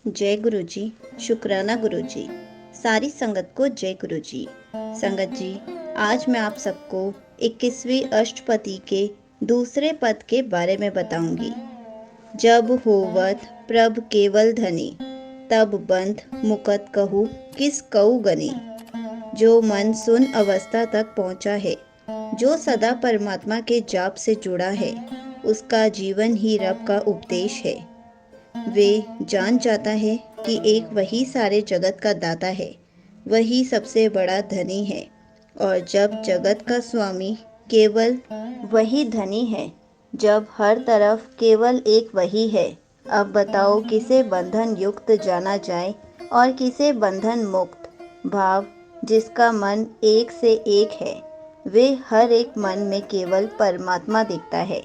जय गुरु जी। शुक्राना गुरु जी। सारी संगत को जय गुरु जी। संगत जी, आज मैं आप सबको 21वीं अष्टपदी के दूसरे पद के बारे में बताऊंगी। जब होवत प्रभ केवल धनी, तब बंध मुकत कहू किस कऊ गनी। जो मन सुन अवस्था तक पहुंचा है, जो सदा परमात्मा के जाप से जुड़ा है, उसका जीवन ही रब का उपदेश है। वे जान जाता है कि एक वही सारे जगत का दाता है, वही सबसे बड़ा धनी है। और जब जगत का स्वामी केवल वही धनी है, जब हर तरफ केवल एक वही है, अब बताओ किसे बंधन युक्त जाना जाए और किसे बंधन मुक्त। भाव जिसका मन एक से एक है, वे हर एक मन में केवल परमात्मा दिखता है।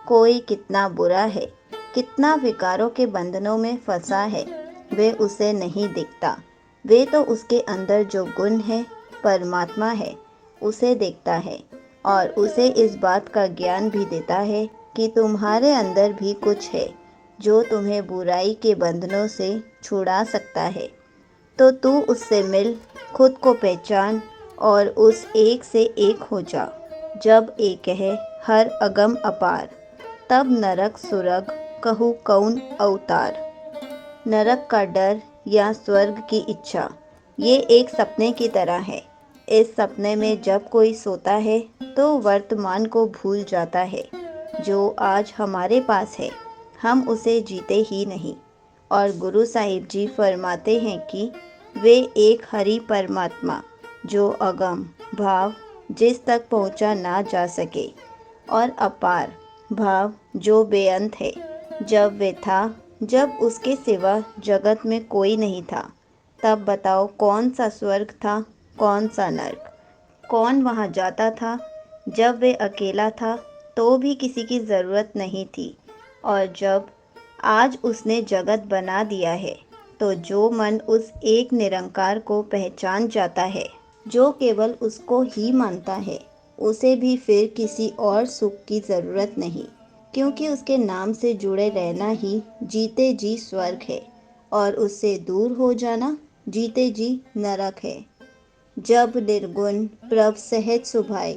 कोई कितना बुरा है, कितना विकारों के बंधनों में फंसा है, वे उसे नहीं दिखता। वे तो उसके अंदर जो गुण है, परमात्मा है, उसे देखता है और उसे इस बात का ज्ञान भी देता है कि तुम्हारे अंदर भी कुछ है जो तुम्हें बुराई के बंधनों से छुड़ा सकता है। तो तू उससे मिल, खुद को पहचान और उस एक से एक हो जा। जब एक है हर अगम अपार, तब नरक सुरग कहूँ कौन अवतार। नरक का डर या स्वर्ग की इच्छा, ये एक सपने की तरह है। इस सपने में जब कोई सोता है तो वर्तमान को भूल जाता है। जो आज हमारे पास है, हम उसे जीते ही नहीं। और गुरु साहिब जी फरमाते हैं कि वे एक हरि परमात्मा, जो अगम भाव जिस तक पहुंचा ना जा सके, और अपार भाव जो बेअंत है। जब वे था, जब उसके सिवा जगत में कोई नहीं था, तब बताओ कौन सा स्वर्ग था, कौन सा नर्क। कौन वहाँ जाता था। जब वे अकेला था तो भी किसी की ज़रूरत नहीं थी। और जब आज उसने जगत बना दिया है, तो जो मन उस एक निरंकार को पहचान जाता है, जो केवल उसको ही मानता है, उसे भी फिर किसी और सुख की ज़रूरत नहीं, क्योंकि उसके नाम से जुड़े रहना ही जीते जी स्वर्ग है और उससे दूर हो जाना जीते जी नरक है। जब निर्गुण प्रभ सहज सुभाए,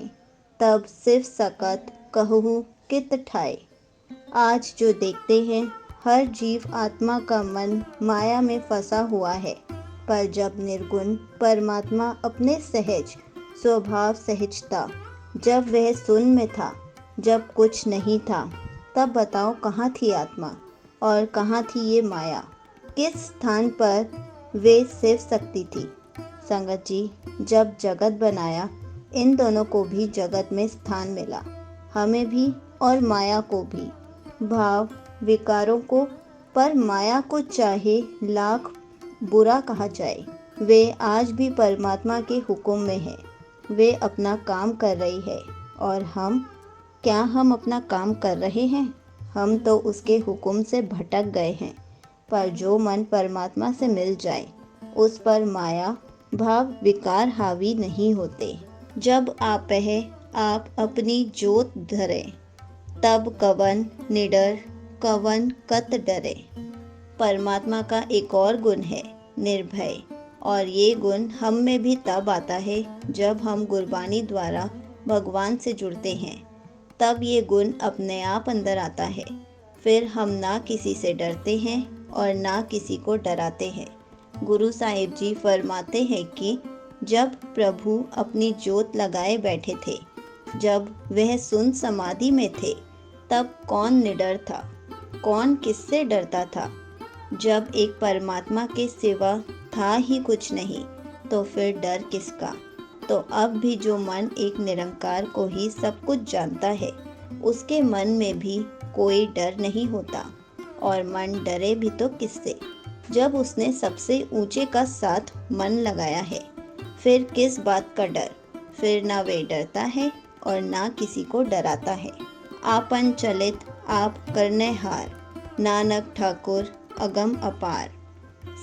तब सिर्फ सकत कहूँ कित ठाए। आज जो देखते हैं, हर जीव आत्मा का मन माया में फंसा हुआ है, पर जब निर्गुण परमात्मा अपने सहज स्वभाव सहजता, जब वह शून्य में था, जब कुछ नहीं था, तब बताओ कहाँ थी आत्मा और कहाँ थी ये माया। किस स्थान पर वे शिव शक्ति थी। संगत जी, जब जगत बनाया, इन दोनों को भी जगत में स्थान मिला, हमें भी और माया को भी, भाव विकारों को। पर माया को चाहे लाख बुरा कहा जाए, वे आज भी परमात्मा के हुक्म में है। वे अपना काम कर रही है और क्या हम अपना काम कर रहे हैं? हम तो उसके हुक्म से भटक गए हैं। पर जो मन परमात्मा से मिल जाए, उस पर माया भाव विकार हावी नहीं होते। जब आप है आप अपनी जोत धरे, तब कवन निडर कवन कत डरे। परमात्मा का एक और गुण है निर्भय, और ये गुण हम में भी तब आता है जब हम गुरबानी द्वारा भगवान से जुड़ते हैं। तब ये गुण अपने आप अंदर आता है। फिर हम ना किसी से डरते हैं और ना किसी को डराते हैं। गुरु साहिब जी फरमाते हैं कि जब प्रभु अपनी जोत लगाए बैठे थे, जब वह सुन समाधि में थे, तब कौन निडर था, कौन किससे डरता था। जब एक परमात्मा के सिवा था ही कुछ नहीं, तो फिर डर किसका। तो अब भी जो मन एक निरंकार को ही सब कुछ जानता है, उसके मन में भी कोई डर नहीं होता। और मन डरे भी तो किससे, जब उसने सबसे ऊंचे का साथ मन लगाया है। फिर किस बात का डर। फिर ना वे डरता है और ना किसी को डराता है। आपन चलित आप करने हार, नानक ठाकुर अगम अपार।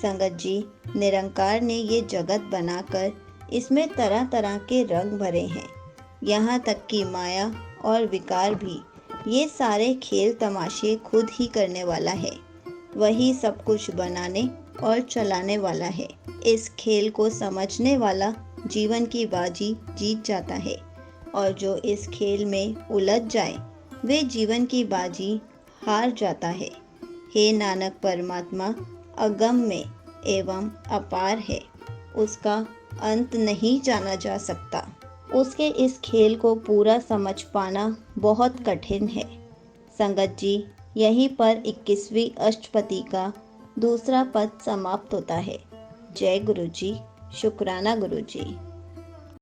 संगत जी, निरंकार ने ये जगत बनाकर इसमें तरह तरह के रंग भरे हैं। यहाँ तक कि माया और विकार भी, ये सारे खेल तमाशे खुद ही करने वाला है। वही सब कुछ बनाने और चलाने वाला है। इस खेल को समझने वाला जीवन की बाजी जीत जाता है और जो इस खेल में उलझ जाए वे जीवन की बाजी हार जाता है। हे नानक, परमात्मा अगम्य एवं अपार है, उसका अंत नहीं जाना जा सकता। उसके इस खेल को पूरा समझ पाना बहुत कठिन है। संगत जी, यहीं पर 21वीं अष्टपदी का दूसरा पद समाप्त होता है। जय गुरु जी। शुक्राना गुरु जी।